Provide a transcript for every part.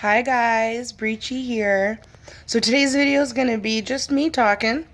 Hi guys, Breachy here. So today's video is going to be just me talking.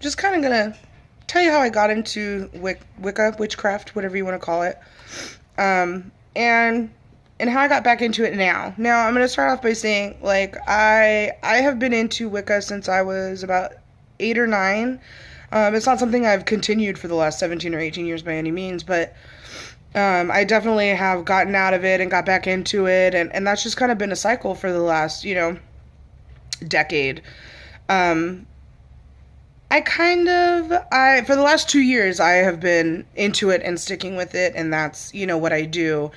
Just kind of going to tell you how I got into Wicca, witchcraft, whatever you want to call it. And how I got back into it now. Now I'm going to start off by saying, like, I have been into Wicca since I was about 8 or 9. It's not something I've continued for the last 17 or 18 years by any means, but I definitely have gotten out of it and got back into it, and that's just kind of been a cycle for the last, decade. Um, for the last 2 years, I have been into it and sticking with it, and that's, what I do.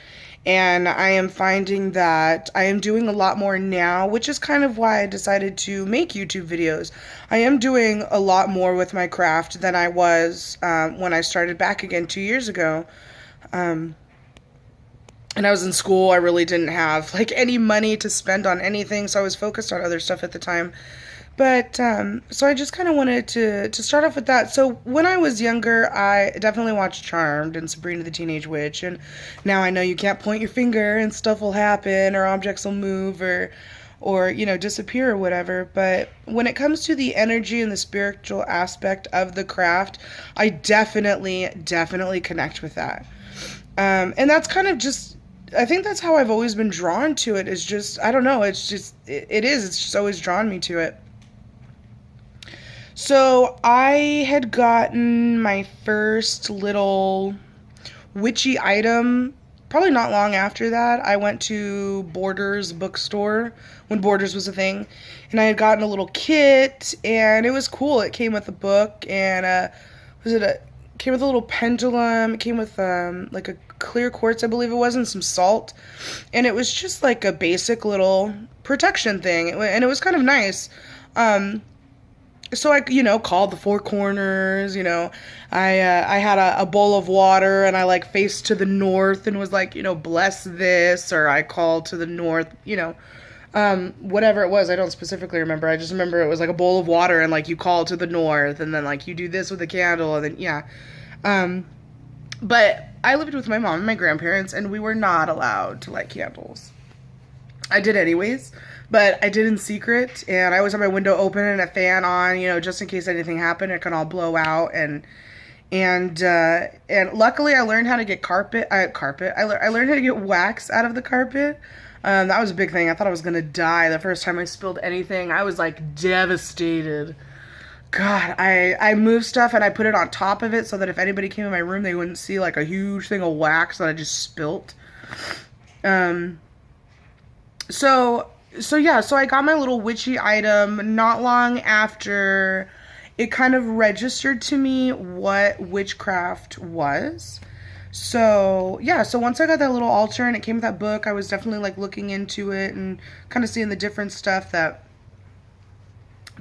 And I am finding that I am doing a lot more now, which is kind of why I decided to make YouTube videos. I am doing a lot more with my craft than I was when I started back again 2 years ago. And I was in school. I really didn't have like any money to spend on anything, so I was focused on other stuff at the time. But so I just kind of wanted to start off with that. So when I was younger, I definitely watched Charmed and Sabrina the Teenage Witch, and now I know you can't point your finger and stuff will happen or objects will move or disappear or whatever. But when it comes to the energy and the spiritual aspect of the craft, I definitely connect with that. And that's kind of just, I think that's how I've always been drawn to it. Is just, I don't know, it's just, it's just always drawn me to it. So I had gotten my first little witchy item probably not long after that. I went to Borders bookstore when Borders was a thing, and I had gotten a little kit, and it was cool. It came with a book, and came with a little pendulum. It came with like a clear quartz, I believe it was, and some salt, and it was just like a basic little protection thing, and it was kind of nice. So I, called the Four Corners. I had a bowl of water, and I like faced to the north and was like, bless this, or I called to the north, whatever it was. I don't specifically remember. I just remember it was like a bowl of water, and like you call to the north, and then like you do this with a candle, and then yeah. But I lived with my mom and my grandparents, and we were not allowed to light candles. I did anyways, but I did in secret, and I always had my window open and a fan on, just in case anything happened, it can all blow out, and luckily I learned how to get I learned how to get wax out of the carpet. That was a big thing. I thought I was gonna die the first time I spilled anything. I was like devastated. God, I moved stuff and I put it on top of it so that if anybody came in my room, they wouldn't see like a huge thing of wax that I just spilt. So I got my little witchy item not long after it kind of registered to me what witchcraft was. So once I got that little altar and it came with that book, I was definitely like looking into it and kind of seeing the different stuff that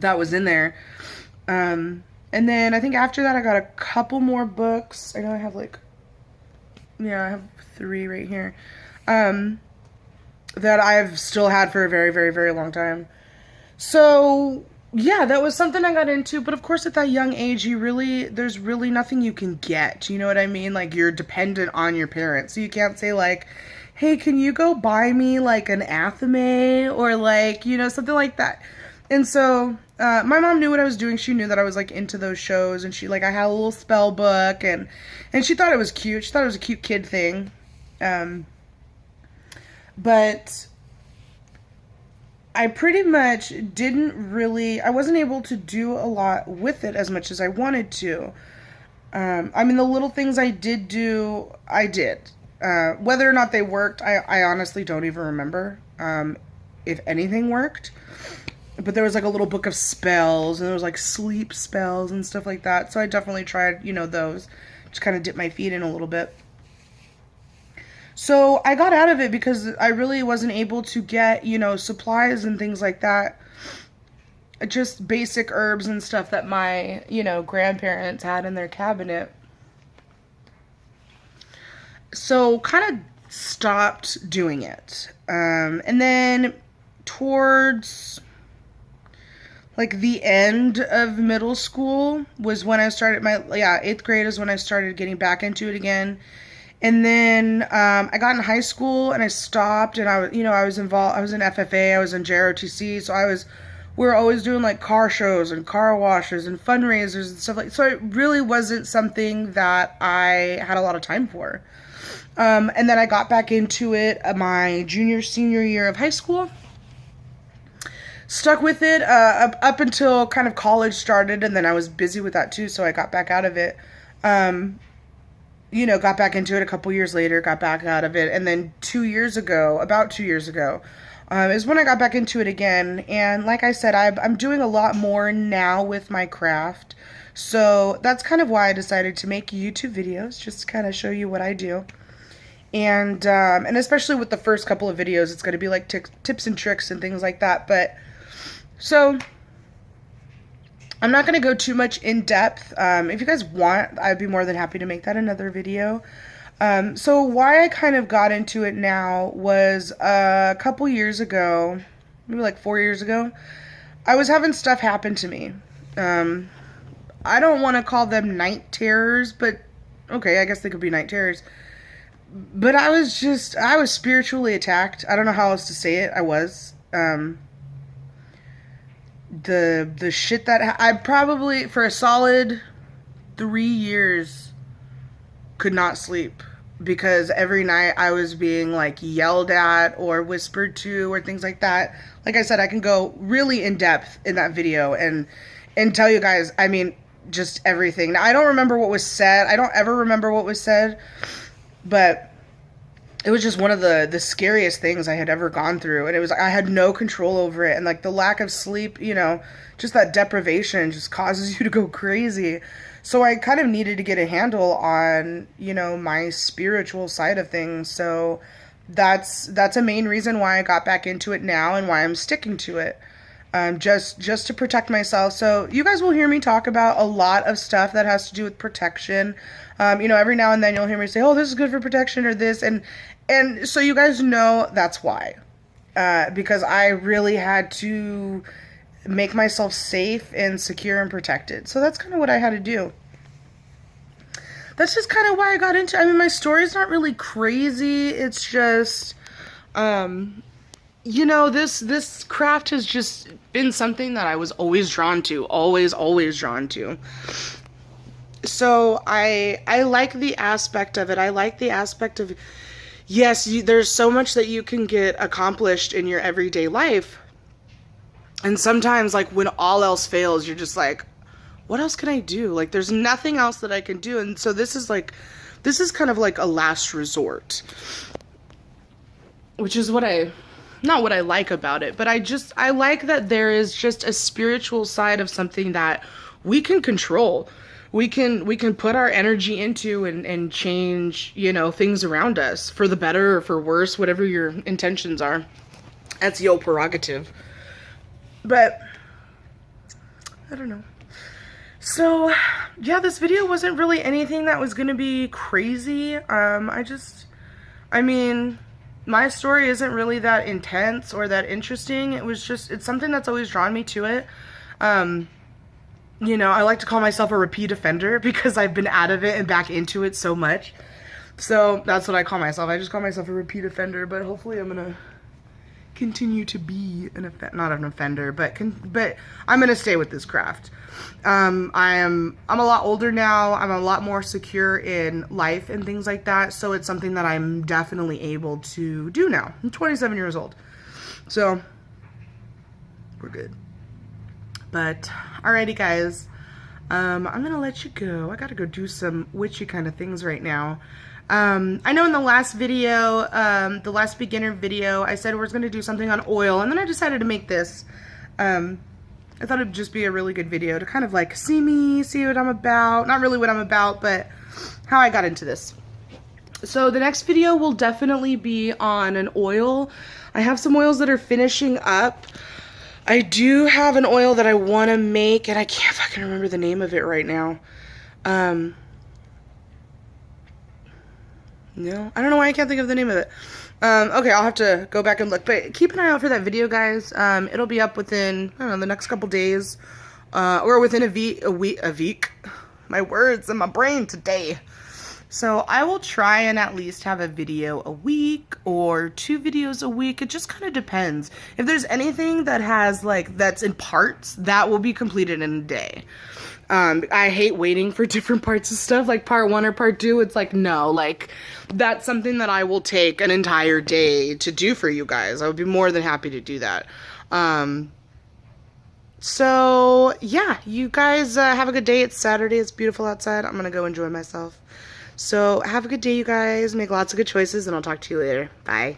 was in there. And then I think after that I got a couple more books. I know I have I have 3 right here. That I've still had for a very, very, very long time. So, yeah, that was something I got into, but of course at that young age, there's really nothing you can get, you know what I mean? Like, you're dependent on your parents, so you can't say, like, hey, can you go buy me, like, an athame, or, like, something like that. And so, my mom knew what I was doing. She knew that I was, like, into those shows, and I had a little spell book, and she thought it was cute. She thought it was a cute kid thing. But I pretty much I wasn't able to do a lot with it as much as I wanted to. I mean, the little things I did do, I did. Whether or not they worked, I honestly don't even remember if anything worked. But there was like a little book of spells, and there was like sleep spells and stuff like that. So I definitely tried, those. Just kind of dipped my feet in a little bit. So I got out of it because I really wasn't able to get, supplies and things like that. Just basic herbs and stuff that my, grandparents had in their cabinet. So kind of stopped doing it. And then towards like the end of middle school was when I started 8th grade is when I started getting back into it again. And then I got in high school and I stopped, and I was involved. I was in FFA, I was in JROTC, so we were always doing like car shows and car washes and fundraisers and stuff like. So it really wasn't something that I had a lot of time for. And then I got back into it my junior, senior year of high school. Stuck with it up until kind of college started, and then I was busy with that too, so I got back out of it. Got back into it a couple years later, got back out of it, and then about 2 years ago, is when I got back into it again. And like I said, I'm doing a lot more now with my craft, so that's kind of why I decided to make YouTube videos, just to kind of show you what I do. And especially with the first couple of videos, it's going to be like tips and tricks and things like that. But so I'm not going to go too much in depth. If you guys want, I'd be more than happy to make that another video. So why I kind of got into it now was a couple years ago, maybe like 4 years ago, I was having stuff happen to me. I don't want to call them night terrors, but okay, I guess they could be night terrors. But I was spiritually attacked. I don't know how else to say it. I was. The shit that I probably for a solid 3 years could not sleep, because every night I was being like yelled at or whispered to or things like that. Like I said, I can go really in depth in that video and tell you guys, I mean, just everything. Now, I don't remember what was said. I don't ever remember what was said, but it was just one of the scariest things I had ever gone through. And I had no control over it. And like the lack of sleep, just that deprivation just causes you to go crazy. So I kind of needed to get a handle on, my spiritual side of things. So that's a main reason why I got back into it now and why I'm sticking to it. Just to protect myself. So you guys will hear me talk about a lot of stuff that has to do with protection. Every now and then you'll hear me say, oh, this is good for protection or this. And so you guys know that's why. Because I really had to make myself safe and secure and protected. So that's kind of what I had to do. That's just kind of why I got into it. I mean, my story's not really crazy. It's just, this craft has just been something that I was always drawn to. Always drawn to. So I like the aspect of it. I like the aspect of, yes, there's so much that you can get accomplished in your everyday life. And sometimes, like, when all else fails, you're just like, what else can I do? Like, there's nothing else that I can do. And so this is kind of like a last resort. Which is not what I like about it, but I like that there is just a spiritual side of something that we can control. We can put our energy into and change, things around us for the better or for worse, whatever your intentions are. That's your prerogative. But I don't know. So yeah, this video wasn't really anything that was going to be crazy. My story isn't really that intense or that interesting. It's something that's always drawn me to it. I like to call myself a repeat offender because I've been out of it and back into it so much. So that's what I call myself. I just call myself a repeat offender, but hopefully I'm going to continue to be not an offender, but I'm going to stay with this craft. I'm a lot older now. I'm a lot more secure in life and things like that. So it's something that I'm definitely able to do now. I'm 27 years old. So we're good. But alrighty, guys. I'm going to let you go. I got to go do some witchy kind of things right now. I know in the last video, the last beginner video, I said we was going to do something on oil, and then I decided to make this. I thought it'd just be a really good video to kind of like see what I'm about. Not really what I'm about, but how I got into this. So the next video will definitely be on an oil. I have some oils that are finishing up. I do have an oil that I want to make, and I can't fucking remember the name of it right now. No, I don't know why I can't think of the name of it. Okay, I'll have to go back and look, but keep an eye out for that video, guys. It'll be up within, I don't know, the next couple days, or within a week. My words in my brain today. So I will try and at least have a video a week or 2 videos a week. It just kind of depends. If there's anything that has like that's in parts, that will be completed in a day. I hate waiting for different parts of stuff, like part 1 or part 2. It's like, no, like that's something that I will take an entire day to do for you guys. I would be more than happy to do that. So yeah, you guys have a good day. It's Saturday. It's beautiful outside. I'm gonna go enjoy myself. So have a good day, you guys. Make lots of good choices, and I'll talk to you later. Bye.